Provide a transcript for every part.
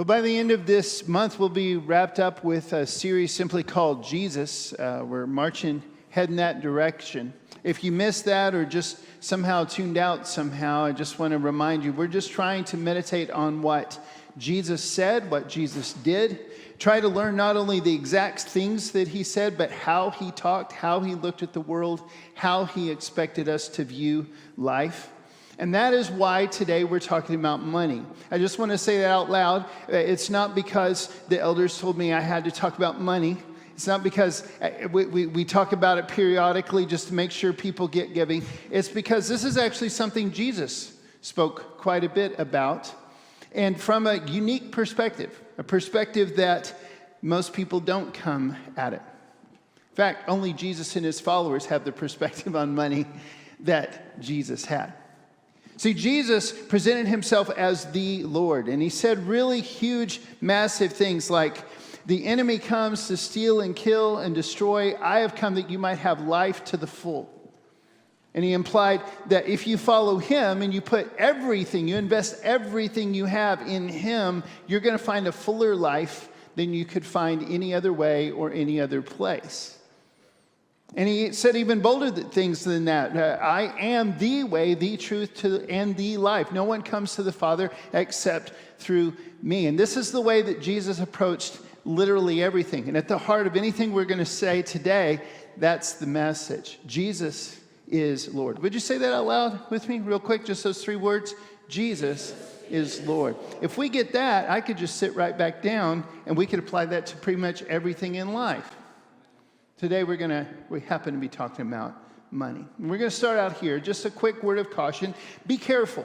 Well, by the end of this month, we'll be wrapped up with a series simply called Jesus. We're heading that direction. If you missed that or just somehow tuned out somehow, I just want to remind you, we're just trying to meditate on what Jesus said, what Jesus did. Try to learn not only the exact things that he said, but how he talked, how he looked at the world, how he expected us to view life. And that is why today we're talking about money. I just want to say that out loud. It's not because the elders told me I had to talk about money. It's not because we talk about it periodically just to make sure people get giving. It's because this is actually something Jesus spoke quite a bit about. And from a unique perspective, a perspective that most people don't come at it. In fact, only Jesus and his followers have the perspective on money that Jesus had. See, Jesus presented himself as the Lord, and he said really huge, massive things like, the enemy comes to steal and kill and destroy. I have come that you might have life to the full. And he implied that if you follow him and you put everything, you invest everything you have in him, you're going to find a fuller life than you could find any other way or any other place. And he said even bolder things than that. I am the way, the truth, and the life. No one comes to the Father except through me. And this is the way that Jesus approached literally everything. And at the heart of anything we're going to say today, that's the message. Jesus is Lord. Would you say that out loud with me real quick? Just those three words. Jesus is Lord. If we get that, I could just sit right back down and we could apply that to pretty much everything in life. Today we happen to be talking about money. And we're going to start out here. Just a quick word of caution. Be careful.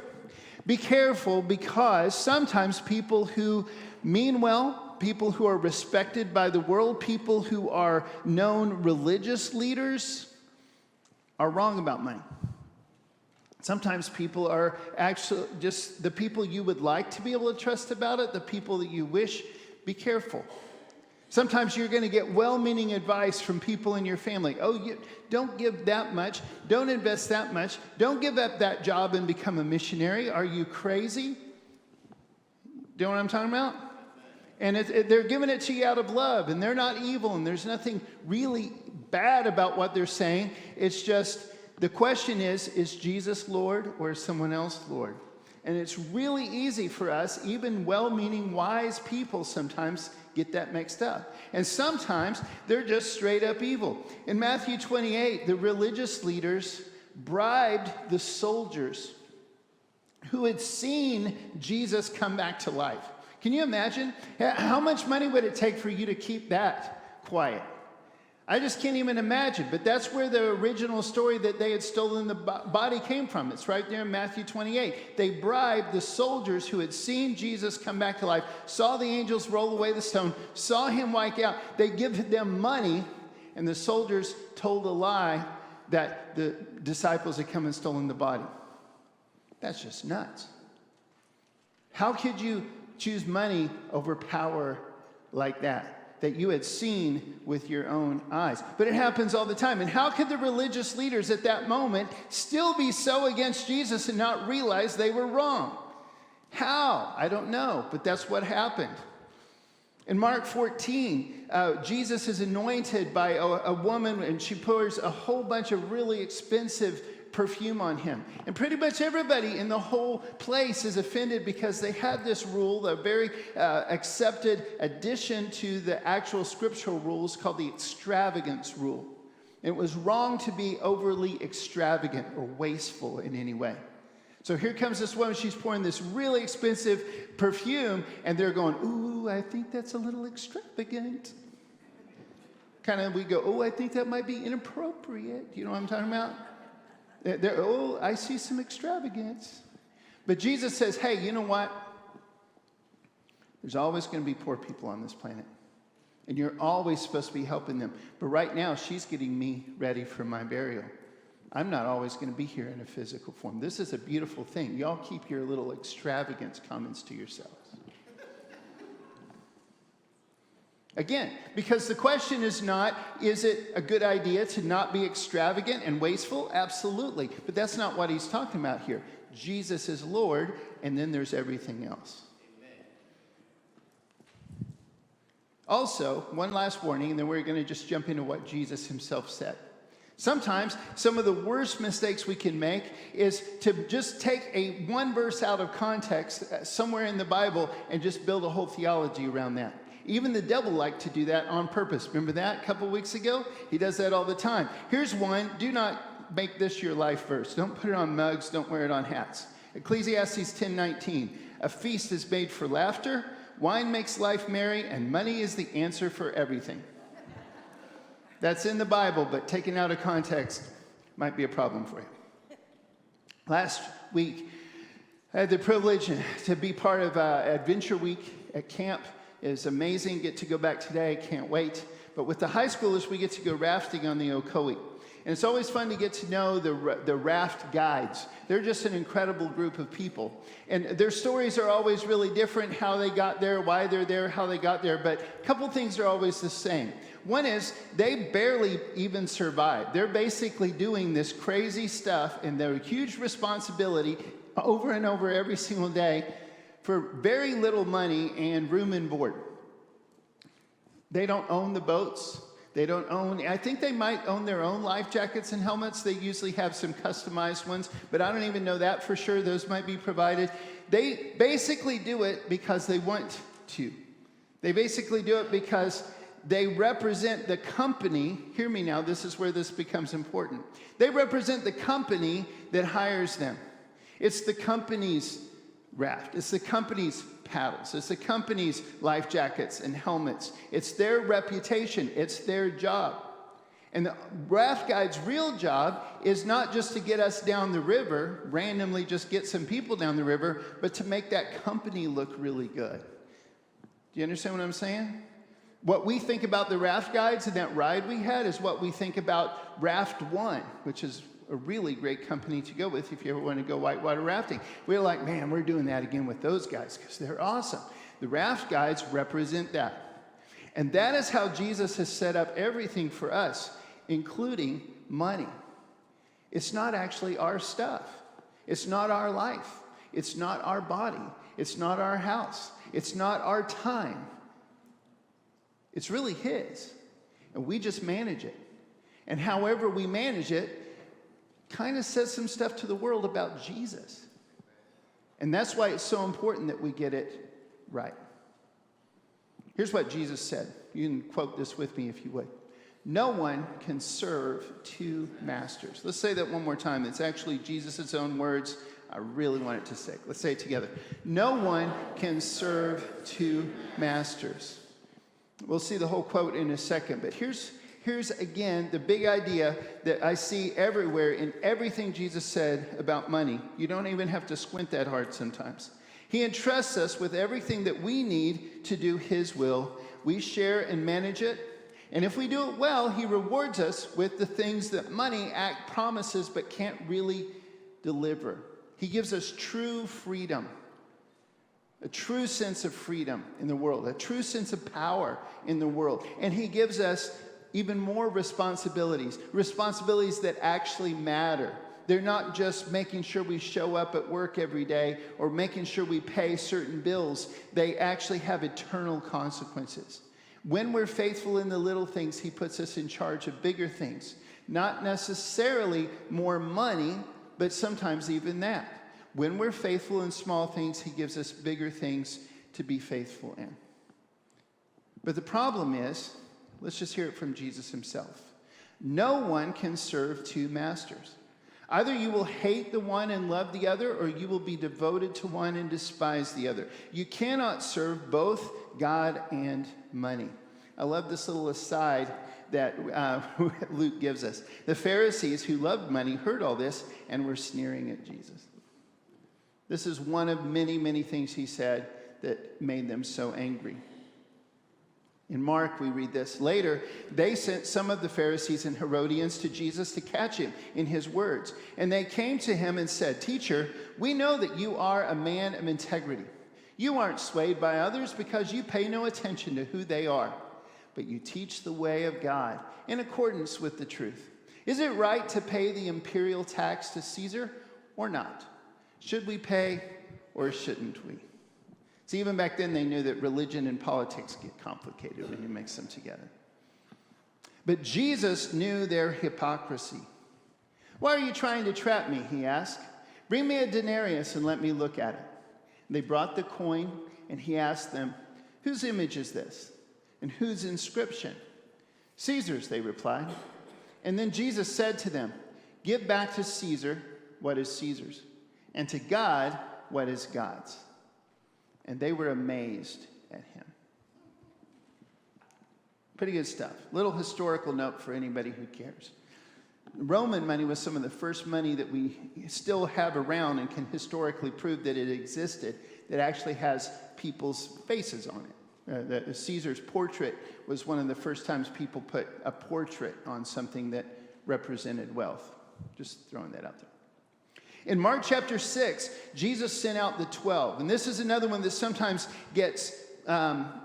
Be careful because sometimes people who mean well, people who are respected by the world, people who are known religious leaders are wrong about money. Sometimes people are actually just the people you would like to be able to trust about it, the people that you wish. Be careful. Sometimes you're going to get well-meaning advice from people in your family. Oh, you don't give that much. Don't invest that much. Don't give up that job and become a missionary. Are you crazy? Do you know what I'm talking about? And they're giving it to you out of love, and they're not evil, and there's nothing really bad about what they're saying. It's just the question is Jesus Lord or is someone else Lord? And it's really easy for us, even well-meaning, wise people sometimes get that mixed up. And sometimes they're just straight up evil. In Matthew 28, the religious leaders bribed the soldiers who had seen Jesus come back to life. Can you imagine? How much money would it take for you to keep that quiet? I just can't even imagine. But that's where the original story that they had stolen the body came from. It's right there in Matthew 28. They bribed the soldiers who had seen Jesus come back to life, saw the angels roll away the stone, saw him walk out. They give them money, and the soldiers told a lie that the disciples had come and stolen the body. That's just nuts. How could you choose money over power like that you had seen with your own eyes? But it happens all the time. And how could the religious leaders at that moment still be so against Jesus and not realize they were wrong? How? I don't know, but that's what happened. In Mark 14, Jesus is anointed by a woman, and she pours a whole bunch of really expensive perfume on him. And pretty much everybody in the whole place is offended because they had this rule, a very accepted addition to the actual scriptural rules called the Extravagance Rule. It was wrong to be overly extravagant or wasteful in any way. So here comes this woman, she's pouring this really expensive perfume, and they're going, ooh, I think that's a little extravagant. Kind of, we go, oh, I think that might be inappropriate. You know what I'm talking about? Oh, I see some extravagance. But Jesus says, hey, you know what? There's always going to be poor people on this planet. And you're always supposed to be helping them. But right now, she's getting me ready for my burial. I'm not always going to be here in a physical form. This is a beautiful thing. Y'all keep your little extravagance comments to yourselves. Again, because the question is not, is it a good idea to not be extravagant and wasteful? Absolutely. But that's not what he's talking about here. Jesus is Lord, and then there's everything else. Also, one last warning, and then we're going to just jump into what Jesus himself said. Sometimes some of the worst mistakes we can make is to just take one verse out of context somewhere in the Bible and just build a whole theology around that. Even the devil liked to do that on purpose. Remember that a couple weeks ago? He does that all the time. Here's one. Do not make this your life verse. Don't put it on mugs. Don't wear it on hats. Ecclesiastes 10:19. A feast is made for laughter. Wine makes life merry, and money is the answer for everything. That's in the Bible, but taken out of context might be a problem for you. Last week, I had the privilege to be part of Adventure Week at camp. It was amazing. Get to go back today. Can't wait. But with the high schoolers, we get to go rafting on the Ocoee. And it's always fun to get to know the raft guides. They're just an incredible group of people. And their stories are always really different, how they got there, why they're there, how they got there. But a couple things are always the same. One is they barely even survive. They're basically doing this crazy stuff, and they're a huge responsibility over and over every single day for very little money and room and board. They don't own the boats. They don't own, I think they might own their own life jackets and helmets. They usually have some customized ones, but I don't even know that for sure. Those might be provided. They basically do it because they want to. They basically do it because they represent the company. Hear me now, this is where this becomes important. They represent the company that hires them. It's the company's raft. It's the company's paddles. It's the company's life jackets and helmets. It's their reputation. It's their job. And the raft guide's real job is not just to get us down the river, randomly just get some people down the river, but to make that company look really good. Do you understand what I'm saying? What we think about the raft guides and that ride we had is what we think about Raft One, which is a really great company to go with if you ever want to go whitewater rafting. We're like, man, we're doing that again with those guys because they're awesome. The raft guides represent that. And that is how Jesus has set up everything for us, including money. It's not actually our stuff. It's not our life. It's not our body. It's not our house. It's not our time. It's really his. And we just manage it. And however we manage it, kind of says some stuff to the world about Jesus. And that's why it's so important that we get it right. Here's what Jesus said. You can quote this with me if you would. No one can serve two masters. Let's say that one more time. It's actually Jesus' own words. I really want it to stick. Let's say it together. No one can serve two masters. We'll see the whole quote in a second, but here's again the big idea that I see everywhere in everything Jesus said about money. You don't even have to squint that hard sometimes. He entrusts us with everything that we need to do his will. We share and manage it. And if we do it well, he rewards us with the things that money promises but can't really deliver. He gives us true freedom. A true sense of freedom in the world. A true sense of power in the world. And he gives us even more responsibilities that actually matter. They're not just making sure we show up at work every day or making sure we pay certain bills. They actually have eternal consequences. When we're faithful in the little things, he puts us in charge of bigger things. Not necessarily more money, but sometimes even that. When we're faithful in small things, he gives us bigger things to be faithful in. But the problem is, let's just hear it from Jesus himself. No one can serve two masters. Either you will hate the one and love the other, or you will be devoted to one and despise the other. You cannot serve both God and money. I love this little aside that Luke gives us. The Pharisees who loved money heard all this and were sneering at Jesus. This is one of many, many things he said that made them so angry. In Mark, we read this. Later, they sent some of the Pharisees and Herodians to Jesus to catch him in his words. And they came to him and said, "Teacher, we know that you are a man of integrity. You aren't swayed by others because you pay no attention to who they are, but you teach the way of God in accordance with the truth. Is it right to pay the imperial tax to Caesar or not? Should we pay or shouldn't we?" See, even back then they knew that religion and politics get complicated when you mix them together. But Jesus knew their hypocrisy. "Why are you trying to trap me?" he asked. "Bring me a denarius and let me look at it." They brought the coin, and he asked them, "Whose image is this? And whose inscription?" "Caesar's," they replied. And then Jesus said to them, "Give back to Caesar what is Caesar's, and to God what is God's." And they were amazed at him. Pretty good stuff. Little historical note for anybody who cares. Roman money was some of the first money that we still have around and can historically prove that it existed, that actually has people's faces on it. Caesar's portrait was one of the first times people put a portrait on something that represented wealth. Just throwing that out there. In Mark chapter 6, Jesus sent out the 12. And this is another one that sometimes gets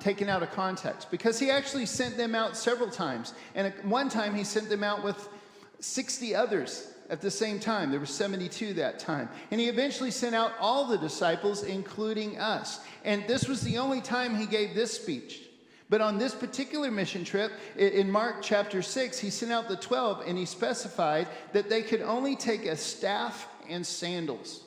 taken out of context, because he actually sent them out several times. And at one time he sent them out with 60 others at the same time. There were 72 that time. And he eventually sent out all the disciples, including us. And this was the only time he gave this speech. But on this particular mission trip, in Mark chapter 6, he sent out the 12, and he specified that they could only take a staff and sandals.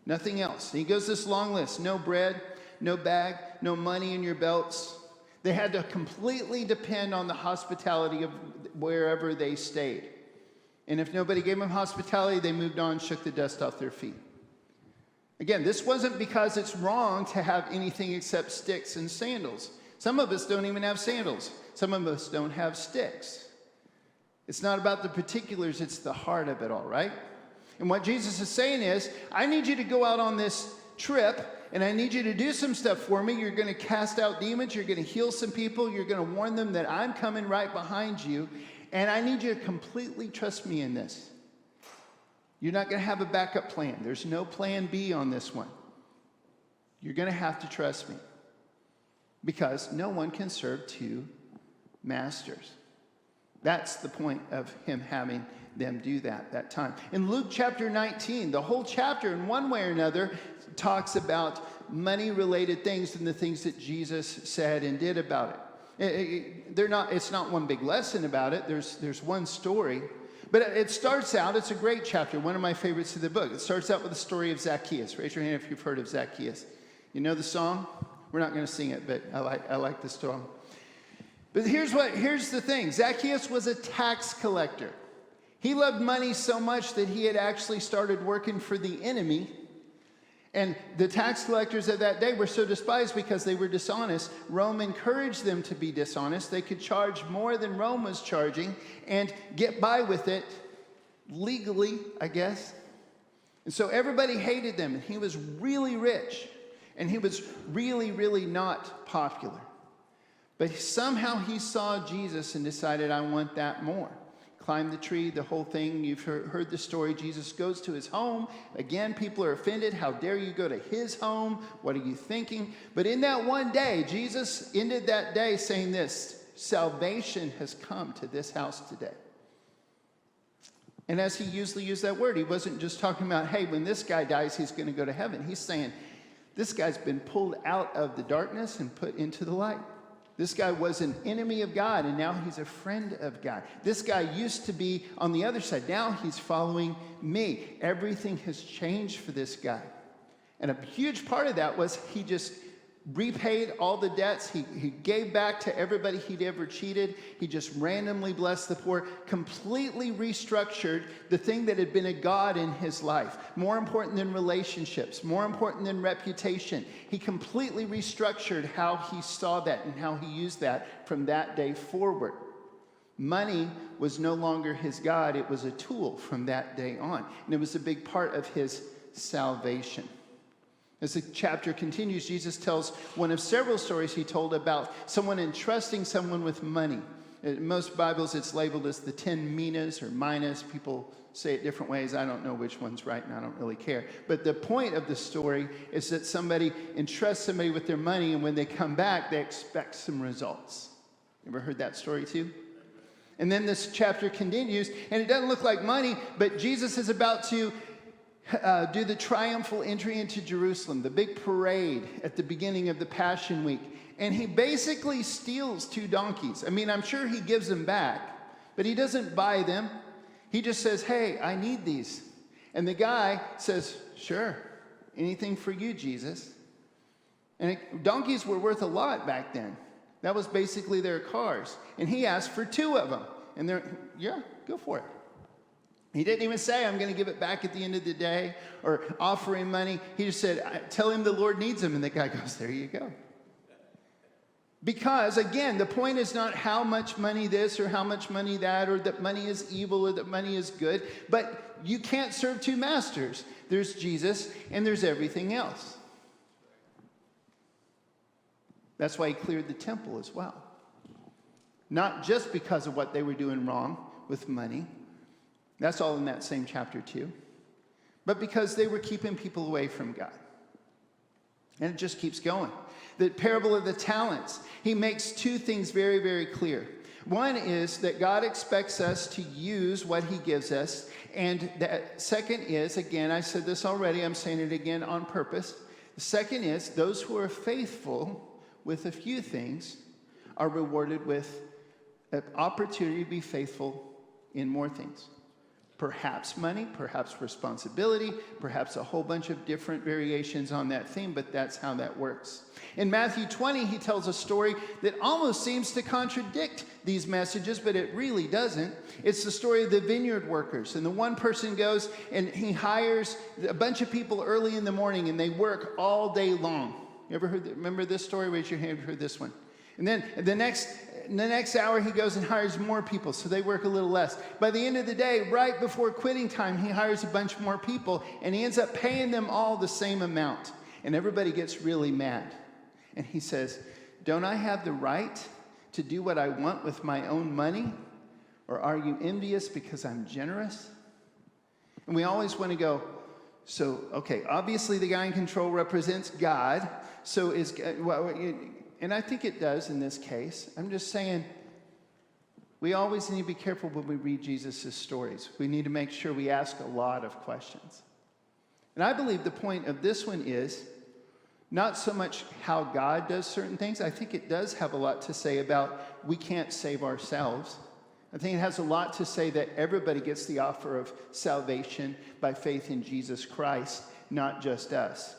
Nothing else. And he goes this long list: no bread, no bag, no money in your belts. They had to completely depend on the hospitality of wherever they stayed. And if nobody gave them hospitality, they moved on, shook the dust off their feet. Again, this wasn't because it's wrong to have anything except sticks and sandals. Some of us don't even have sandals. Some of us don't have sticks. It's not about the particulars, it's the heart of it all, right? And what Jesus is saying is, I need you to go out on this trip, and I need you to do some stuff for me. You're going to cast out demons. You're going to heal some people. You're going to warn them that I'm coming right behind you. And I need you to completely trust me in this. You're not going to have a backup plan. There's no plan B on this one. You're going to have to trust me, because no one can serve two masters. That's the point of him having them do that time. In Luke chapter 19, the whole chapter in one way or another talks about money-related things and the things that Jesus said and did about it. It's not one big lesson about it. There's one story. But it starts out, it's a great chapter, one of my favorites of the book. It starts out with the story of Zacchaeus. Raise your hand if you've heard of Zacchaeus. You know the song? We're not going to sing it, but I like the song. But here's the thing. Zacchaeus was a tax collector. He loved money so much that he had actually started working for the enemy. And the tax collectors of that day were so despised because they were dishonest. Rome encouraged them to be dishonest. They could charge more than Rome was charging and get by with it legally, I guess. And so everybody hated them. And he was really rich. And he was really, really not popular. But somehow he saw Jesus and decided, I want that more. Climbed the tree, the whole thing. You've heard the story. Jesus goes to his home. Again, people are offended. How dare you go to his home? What are you thinking? But in that one day, Jesus ended that day saying this: salvation has come to this house today. And as he usually used that word, he wasn't just talking about, hey, when this guy dies, he's going to go to heaven. He's saying, this guy's been pulled out of the darkness and put into the light. This guy was an enemy of God, and now he's a friend of God. This guy used to be on the other side. Now he's following me. Everything has changed for this guy. And a huge part of that was he just repaid all the debts. He gave back to everybody he'd ever cheated. He just randomly blessed the poor, completely restructured the thing that had been a god in his life. More important than relationships, more important than reputation. He completely restructured how he saw that and how he used that from that day forward. Money was no longer his god. It was a tool from that day on. And it was a big part of his salvation. As the chapter continues, Jesus tells one of several stories he told about someone entrusting someone with money. In most Bibles, it's labeled as the 10 minas or minas. People say it different ways. I don't know which one's right, and I don't really care. But the point of the story is that somebody entrusts somebody with their money, and when they come back, they expect some results. Ever heard that story too? And then this chapter continues, and it doesn't look like money, but Jesus is about to do the triumphal entry into Jerusalem, the big parade at the beginning of the Passion Week. And he basically steals 2 donkeys. I mean, I'm sure he gives them back, but he doesn't buy them. He just says, hey, I need these. And the guy says, sure, anything for you, Jesus. And donkeys were worth a lot back then. That was basically their cars. And he asked for 2 of them. And they're, yeah, go for it. He didn't even say, I'm going to give it back at the end of the day or offer him money. He just said, tell him the Lord needs him. And the guy goes, there you go. Because, again, the point is not how much money this or how much money that, or that money is evil or that money is good. But you can't serve 2 masters. There's Jesus and there's everything else. That's why he cleared the temple as well. Not just because of what they were doing wrong with money. That's all in that same chapter 2. But because they were keeping people away from God. And it just keeps going. The parable of the talents, he makes 2 things very, very clear. One is that God expects us to use what he gives us. And the second is, again, I said this already, I'm saying it again on purpose. The second is, those who are faithful with a few things are rewarded with an opportunity to be faithful in more things. Perhaps money, perhaps responsibility, perhaps a whole bunch of different variations on that theme, but that's how that works. In Matthew 20, he tells a story that almost seems to contradict these messages, but it really doesn't. It's the story of the Vineyard Workers. And the one person goes and he hires a bunch of people early in the morning and they work all day long. You ever remember this story? Raise your hand if you heard this one. And then the next hour, he goes and hires more people, so they work a little less. By the end of the day, right before quitting time, he hires a bunch more people, and he ends up paying them all the same amount. And everybody gets really mad. And he says, don't I have the right to do what I want with my own money? Or are you envious because I'm generous? And we always want to go, so, okay, obviously the guy in control represents God. So and I think it does in this case. I'm just saying, we always need to be careful when we read Jesus' stories. We need to make sure we ask a lot of questions. And I believe the point of this one is not so much how God does certain things. I think it does have a lot to say about we can't save ourselves. I think it has a lot to say that everybody gets the offer of salvation by faith in Jesus Christ, not just us.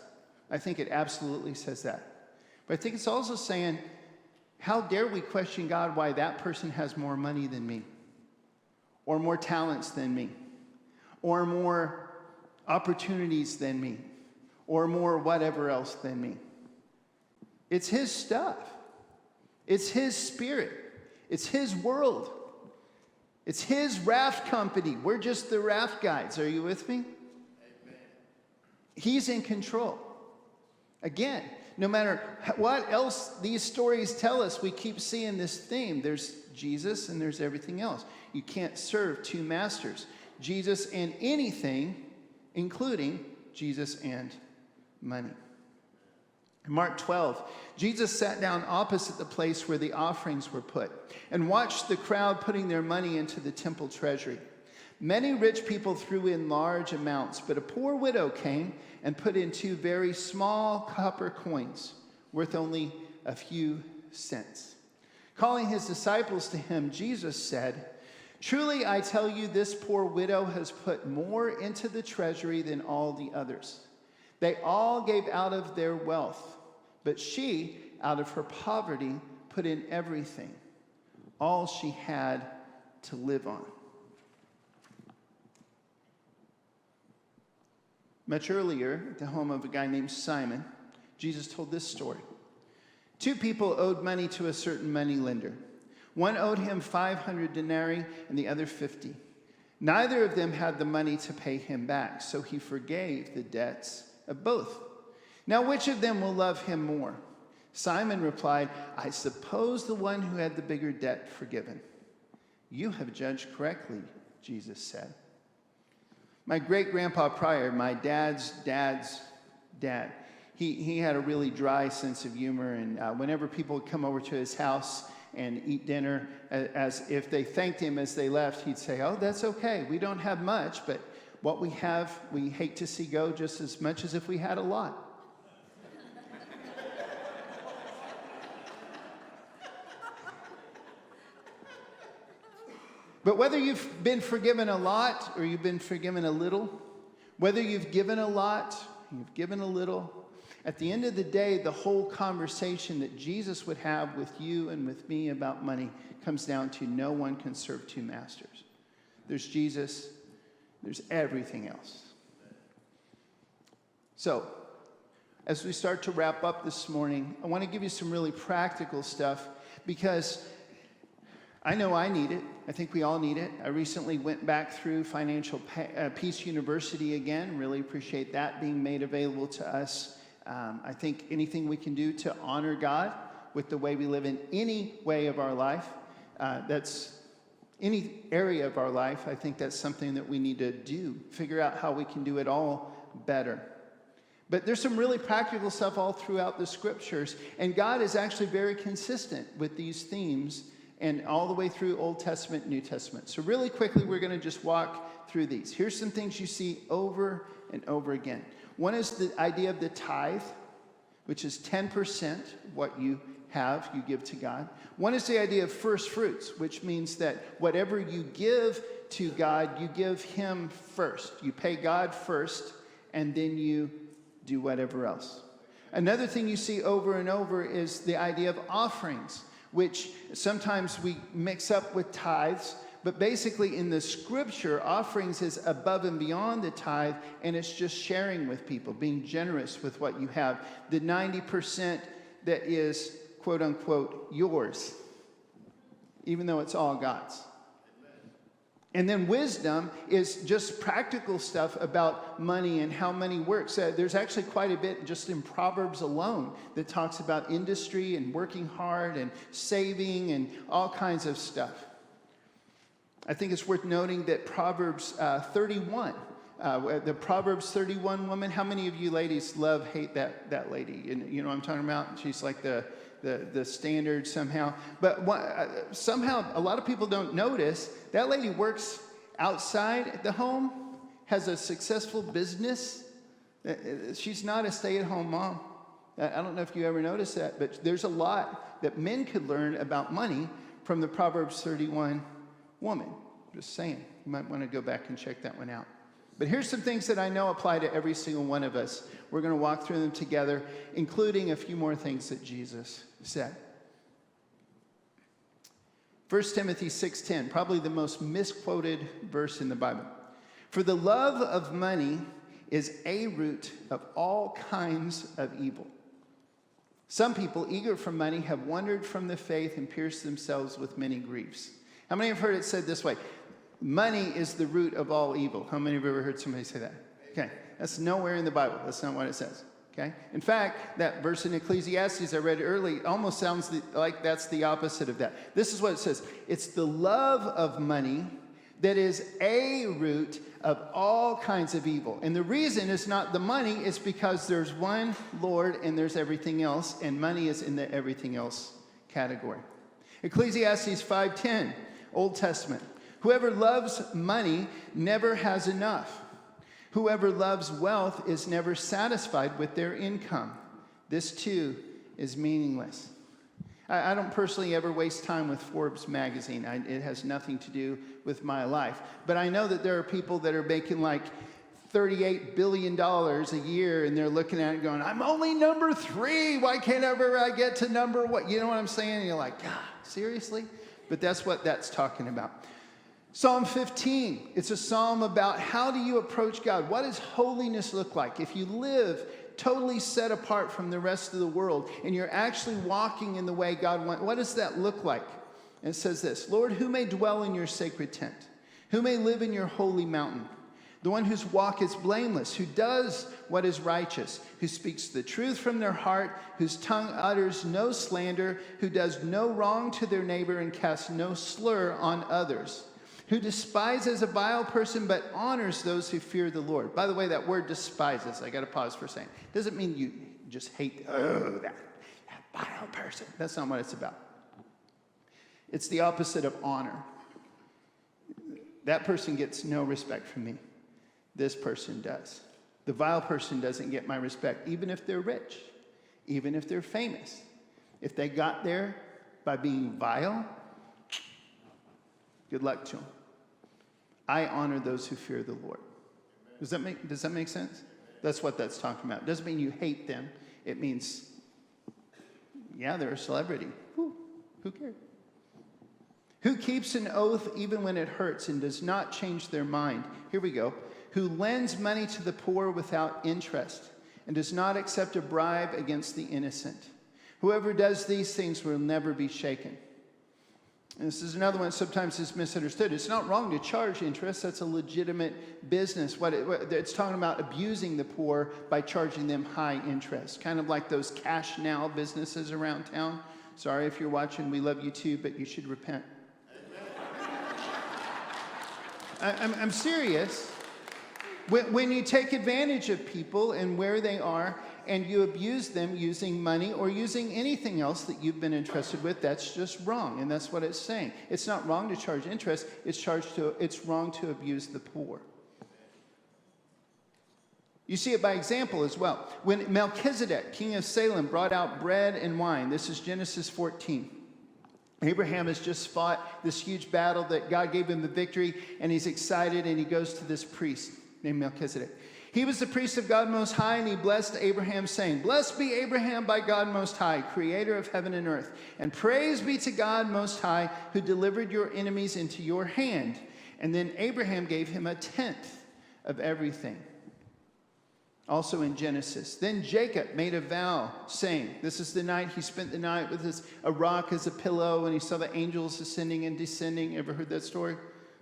I think it absolutely says that. But I think it's also saying, how dare we question God why that person has more money than me? Or more talents than me? Or more opportunities than me? Or more whatever else than me? It's his stuff. It's his spirit. It's his world. It's his raft company. We're just the raft guides. Are you with me? Amen. He's in control. Again, no matter what else these stories tell us, we keep seeing this theme. There's Jesus and there's everything else. You can't serve 2 masters. Jesus and anything, including Jesus and money. In Mark 12, Jesus sat down opposite the place where the offerings were put and watched the crowd putting their money into the temple treasury. Many rich people threw in large amounts, but a poor widow came and put in 2 very small copper coins worth only a few cents. Calling his disciples to him, Jesus said, "Truly I tell you, this poor widow has put more into the treasury than all the others. They all gave out of their wealth, but she, out of her poverty, put in everything, all she had to live on." Much earlier, at the home of a guy named Simon, Jesus told this story. 2 people owed money to a certain moneylender. One owed him 500 denarii and the other 50. Neither of them had the money to pay him back, so he forgave the debts of both. Now, which of them will love him more? Simon replied, "I suppose the one who had the bigger debt forgiven." "You have judged correctly," Jesus said. My great-grandpa Pryor, my dad's dad's dad, he had a really dry sense of humor, and whenever people would come over to his house and eat dinner, as if they thanked him as they left, he'd say, "Oh, that's okay. We don't have much, but what we have, we hate to see go just as much as if we had a lot. But whether you've been forgiven a lot or you've been forgiven a little, whether you've given a lot, you've given a little, at the end of the day, the whole conversation that Jesus would have with you and with me about money comes down to no one can serve two masters. There's Jesus, there's everything else. So, as we start to wrap up this morning, I want to give you some really practical stuff because I know I need it. I think we all need it. I recently went back through Financial Peace University again. Really appreciate that being made available to us. I think anything we can do to honor God with the way we live in any way of our life, that's any area of our life, I think that's something that we need to do. Figure out how we can do it all better. But there's some really practical stuff all throughout the scriptures, and God is actually very consistent with these themes and all the way through Old Testament, New Testament. So really quickly, we're going to just walk through these. Here's some things you see over and over again. One is the idea of the tithe, which is 10% what you have, you give to God. One is the idea of first fruits, which means that whatever you give to God, you give him first. You pay God first, and then you do whatever else. Another thing you see over and over is the idea of offerings, which sometimes we mix up with tithes, but basically in the scripture, offerings is above and beyond the tithe, and it's just sharing with people, being generous with what you have. The 90% that is, quote unquote, yours, even though it's all God's. And then wisdom is just practical stuff about money and how money works. There's actually quite a bit just in Proverbs alone that talks about industry and working hard and saving and all kinds of stuff. I think it's worth noting that Proverbs 31, the Proverbs 31 woman, how many of you ladies hate that lady? And you know what I'm talking about? She's like the standard somehow. But somehow a lot of people don't notice that lady works outside the home, has a successful business. She's not a stay-at-home mom. I don't know if you ever noticed that, but there's a lot that men could learn about money from the Proverbs 31 woman. Just saying. You might want to go back and check that one out. But here's some things that I know apply to every single one of us. We're going to walk through them together, including a few more things that Jesus said. 1 Timothy 6:10, probably the most misquoted verse in the Bible. For the love of money is a root of all kinds of evil. Some people, eager for money, have wandered from the faith and pierced themselves with many griefs. How many have heard it said this way? Money is the root of all evil. How many have ever heard somebody say that? Okay, that's nowhere in the Bible. That's not what it says. Okay? In fact, that verse in Ecclesiastes I read early almost sounds like that's the opposite of that. This is what it says. It's the love of money that is a root of all kinds of evil. And the reason is not the money, it's because there's one Lord and there's everything else, and money is in the everything else category. Ecclesiastes 5:10, Old Testament. Whoever loves money never has enough. Whoever loves wealth is never satisfied with their income. This too is meaningless. I don't personally ever waste time with Forbes magazine. It has nothing to do with my life. But I know that there are people that are making like $38 billion a year, and they're looking at it going, I'm only number 3. Why can't ever I get to number what? You know what I'm saying? And you're like, God, seriously? But that's what that's talking about. Psalm 15, it's a psalm about how do you approach God? What does holiness look like? If you live totally set apart from the rest of the world and you're actually walking in the way God wants, what does that look like? And it says this, Lord, who may dwell in your sacred tent? Who may live in your holy mountain? The one whose walk is blameless, who does what is righteous, who speaks the truth from their heart, whose tongue utters no slander, who does no wrong to their neighbor and casts no slur on others, who despises a vile person but honors those who fear the Lord. By the way, that word despises, I got to pause for a second. Doesn't mean you just hate, that vile person. That's not what it's about. It's the opposite of honor. That person gets no respect from me. This person does. The vile person doesn't get my respect, even if they're rich, even if they're famous. If they got there by being vile, good luck to them. I honor those who fear the Lord. Does that make sense? That's what that's talking about. It doesn't mean you hate them. It means, yeah, they're a celebrity. Who cares? Who keeps an oath even when it hurts and does not change their mind? Here we go. Who lends money to the poor without interest and does not accept a bribe against the innocent. Whoever does these things will never be shaken. And this is another one that sometimes is misunderstood. It's not wrong to charge interest. That's a legitimate business. It's talking about abusing the poor by charging them high interest. Kind of like those cash now businesses around town. Sorry if you're watching. We love you too, but you should repent. I'm serious. When you take advantage of people and where they are and you abuse them using money or using anything else that you've been entrusted with, that's just wrong. And that's what it's saying. It's not wrong to charge interest. It's wrong to abuse the poor. You see it by example as well. When Melchizedek, king of Salem, brought out bread and wine, this is Genesis 14. Abraham has just fought this huge battle that God gave him the victory, and he's excited, and he goes to this priest named Melchizedek. He was the priest of God Most High, and he blessed Abraham, saying, "Blessed be Abraham by God Most High, creator of heaven and earth. And praise be to God Most High, who delivered your enemies into your hand." And then Abraham gave him a tenth of everything. Also in Genesis. Then Jacob made a vow, saying, this is the night he spent the night with a rock as a pillow, and he saw the angels ascending and descending. Ever heard that story?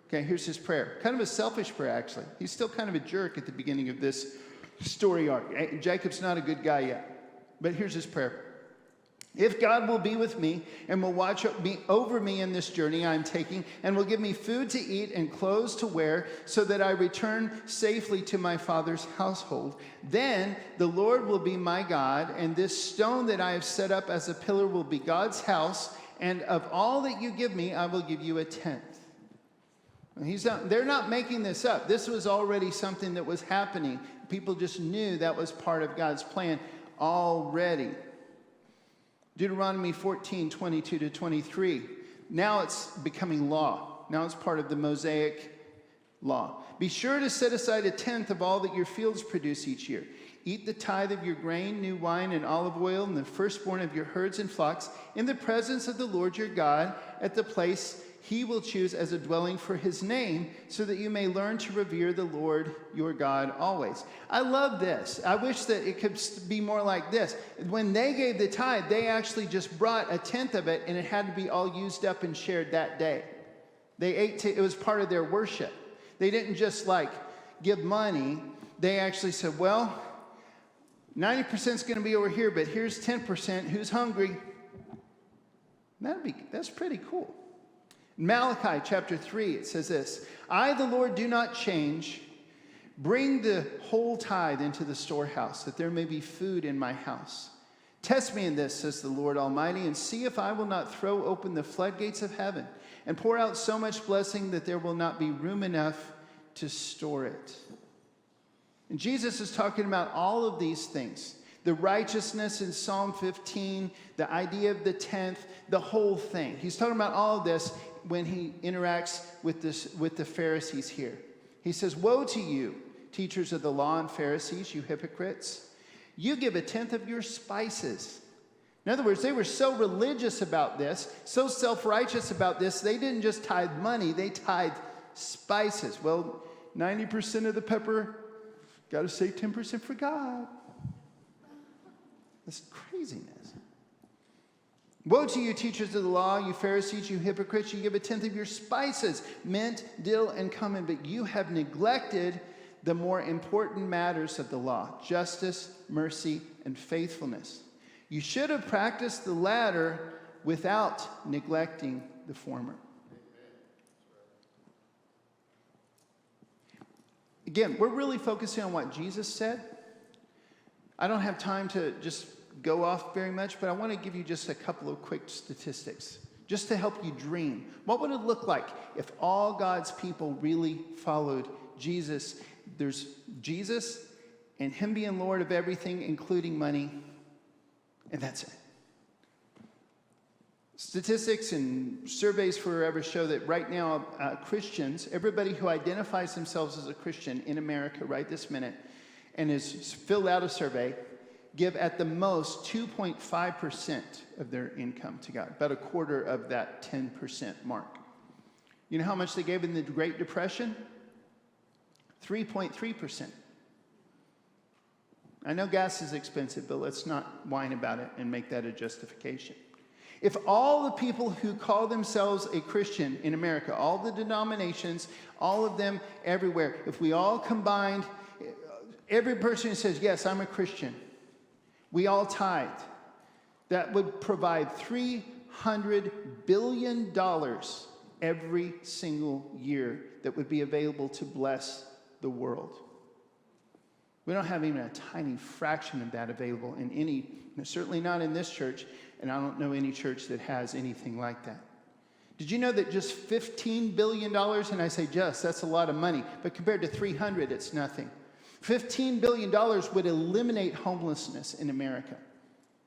Okay, here's his prayer. Kind of a selfish prayer, actually. He's still kind of a jerk at the beginning of this story arc. Jacob's not a good guy yet. But here's his prayer. If God will be with me and will watch over me in this journey I am taking and will give me food to eat and clothes to wear so that I return safely to my father's household, then the Lord will be my God, and this stone that I have set up as a pillar will be God's house, and of all that you give me, I will give you a tenth. They're not making this up. This was already something that was happening. People just knew that was part of God's plan already. Deuteronomy 14:22-23. Now it's becoming law. Now it's part of the Mosaic law. Be sure to set aside a tenth of all that your fields produce each year. Eat the tithe of your grain, new wine, and olive oil, and the firstborn of your herds and flocks, in the presence of the Lord your God, at the place he will choose as a dwelling for his name, so that you may learn to revere the Lord your God always. I love this. I wish that it could be more like this. When they gave the tithe, they actually just brought a tenth of it, and it had to be all used up and shared that day. It was part of their worship. They didn't just give money. They actually said, well, 90% is going to be over here, but here's 10%. Who's hungry? That's pretty cool. Malachi chapter 3, it says this, I, the Lord, do not change. Bring the whole tithe into the storehouse, that there may be food in my house. Test me in this, says the Lord Almighty, and see if I will not throw open the floodgates of heaven and pour out so much blessing that there will not be room enough to store it. And Jesus is talking about all of these things. The righteousness in Psalm 15, the idea of the tenth, the whole thing. He's talking about all of this when he interacts with the Pharisees here. He says, woe to you, teachers of the law and Pharisees, you hypocrites. You give a tenth of your spices. In other words, they were so religious about this, so self-righteous about this, they didn't just tithe money, they tithed spices. Well, 90% of the pepper, got to save 10% for God. That's craziness. Woe to you, teachers of the law, you Pharisees, you hypocrites, you give a tenth of your spices, mint, dill, and cumin, but you have neglected the more important matters of the law, justice, mercy, and faithfulness. You should have practiced the latter without neglecting the former. Again, we're really focusing on what Jesus said. I don't have time to just go off very much, but I want to give you just a couple of quick statistics, just to help you dream. What would it look like if all God's people really followed Jesus there's Jesus and him being Lord of everything, including money, and that's it. Statistics and surveys forever show that right now, Christians, everybody who identifies themselves as a Christian in America right this minute and has filled out a survey, give at the most 2.5% of their income to God, about a quarter of that 10% mark. You know how much they gave in the Great Depression? 3.3%. I know gas is expensive, but let's not whine about it and make that a justification. If all the people who call themselves a Christian in America, all the denominations, all of them everywhere, if we all combined, every person who says, yes, I'm a Christian, we all tithed, that would provide $300 billion every single year that would be available to bless the world. We don't have even a tiny fraction of that available in any, certainly not in this church, and I don't know any church that has anything like that. Did you know that just $15 billion, and I say just, that's a lot of money, but compared to 300, it's nothing. $15 billion would eliminate homelessness in America.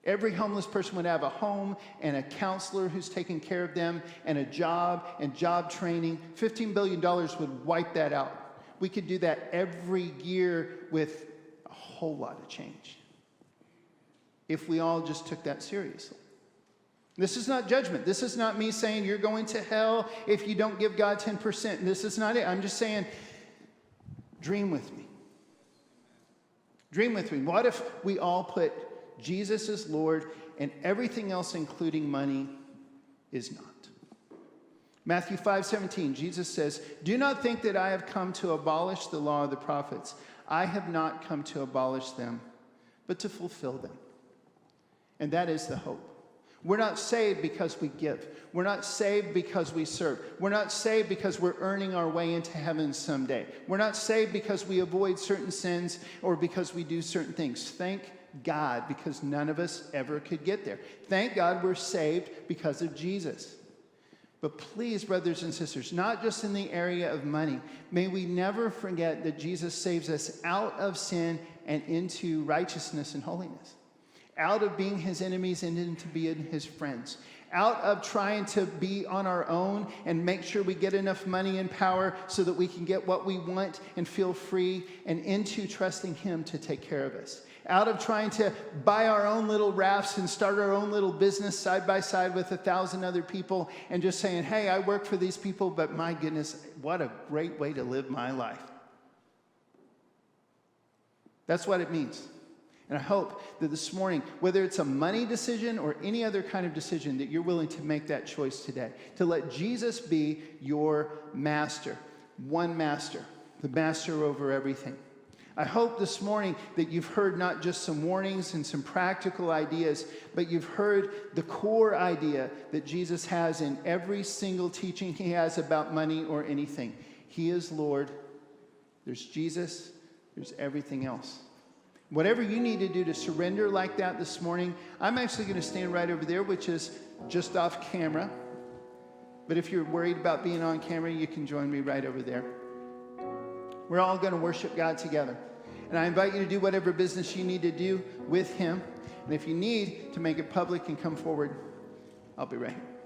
Every homeless person would have a home and a counselor who's taking care of them and a job and job training. $15 billion would wipe that out. We could do that every year with a whole lot of change if we all just took that seriously. This is not judgment. This is not me saying you're going to hell if you don't give God 10%. This is not it. I'm just saying, dream with me. Dream with me. What if we all put Jesus as Lord and everything else, including money, is not? Matthew 5:17, Jesus says, "Do not think that I have come to abolish the law of the prophets. I have not come to abolish them, but to fulfill them." And that is the hope. We're not saved because we give. We're not saved because we serve. We're not saved because we're earning our way into heaven someday. We're not saved because we avoid certain sins or because we do certain things. Thank God, because none of us ever could get there. Thank God we're saved because of Jesus. But please, brothers and sisters, not just in the area of money, may we never forget that Jesus saves us out of sin and into righteousness and holiness. Out of being his enemies and into being his friends. Out of trying to be on our own and make sure we get enough money and power so that we can get what we want and feel free, and into trusting him to take care of us. Out of trying to buy our own little rafts and start our own little business side by side with 1,000 other people and just saying, hey, I work for these people, but my goodness, what a great way to live my life. That's what it means. And I hope that this morning, whether it's a money decision or any other kind of decision, that you're willing to make that choice today. To let Jesus be your master. One master. The master over everything. I hope this morning that you've heard not just some warnings and some practical ideas, but you've heard the core idea that Jesus has in every single teaching he has about money or anything. He is Lord. There's Jesus. There's everything else. Whatever you need to do to surrender like that this morning, I'm actually going to stand right over there, which is just off camera. But if you're worried about being on camera, you can join me right over there. We're all going to worship God together. And I invite you to do whatever business you need to do with him. And if you need to make it public and come forward, I'll be right here.